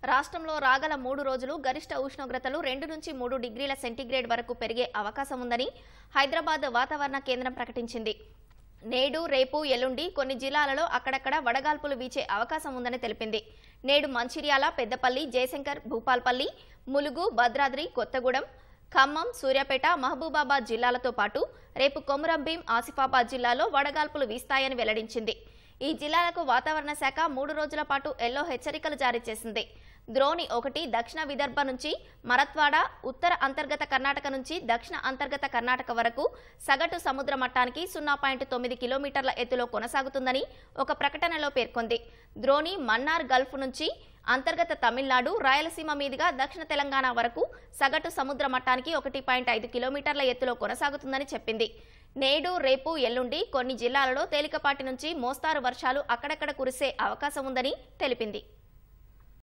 రాష్ట్రంలో రాగల 3 రోజులు గరిష్ట ఉష్ణోగ్రతలు 2 నుంచి 3 డిగ్రీల సెంటీగ్రేడ్ వరకు పెరిగే అవకాశం ఉందని హైదరాబాద్ వాతావరణ కేంద్రం ప్రకటించింది. నేడు, రేపు, ఎల్లుండి కొన్ని జిల్లాలలో అక్కడక్కడ వడగాల్పులు వీచే అవకాశం ఉందని తెలిపింది. నేడు మంచిర్యాల, పెద్దపల్లి, జయశంకర్, భూపాల్పల్లి, ములుగు, భద్రాద్రి, కొత్తగూడెం, ఖమ్మం, సూర్యాపేట, మహబూబాబాద్ జిల్లాలతో పాటు రేపు కొమురంభీం, ఆసిఫాబాద్ జిల్లాలో వడగాల్పులు వీస్తాయని వెల్లడించింది. ఈ జిల్లాలకు వాతావరణ శాఖ 3 రోజుల పాటు ఎల్లో హెచ్చరికలు జారీ చేసింది. ద్రోణి 1 దక్షిణ విదర్భ నుంచి మరత్వాడ, ఉత్తర అంతర్గత కర్ణాటక నుంచి దక్షిణ అంతర్గత కర్ణాటక వరకు సగటు సముద్ర మట్టానికి 0.9 కిలోమీటర్ల ఎత్తులో కొనసాగుతుందని ఒక ప్రకటనలో పేర్కొంది. ద్రోణి మన్నార్ గల్ఫ్ నుంచి అంతర్గత తమిళనాడు, రాయలసీమ మీదుగా దక్షిణ తెలంగాణ వరకు సగటు సముద్ర మట్టానికి 1.5 కిలోమీటర్ల ఎత్తులో కొనసాగుతుందని చెప్పింది. నేడు, రేపు, ఎల్లుండి కొన్ని జిల్లాలలో తేలికపాటి నుంచి మోస్తారు వర్షాలు అక్కడక్కడ కురిసే అవకాశం ఉందని తెలిపింది.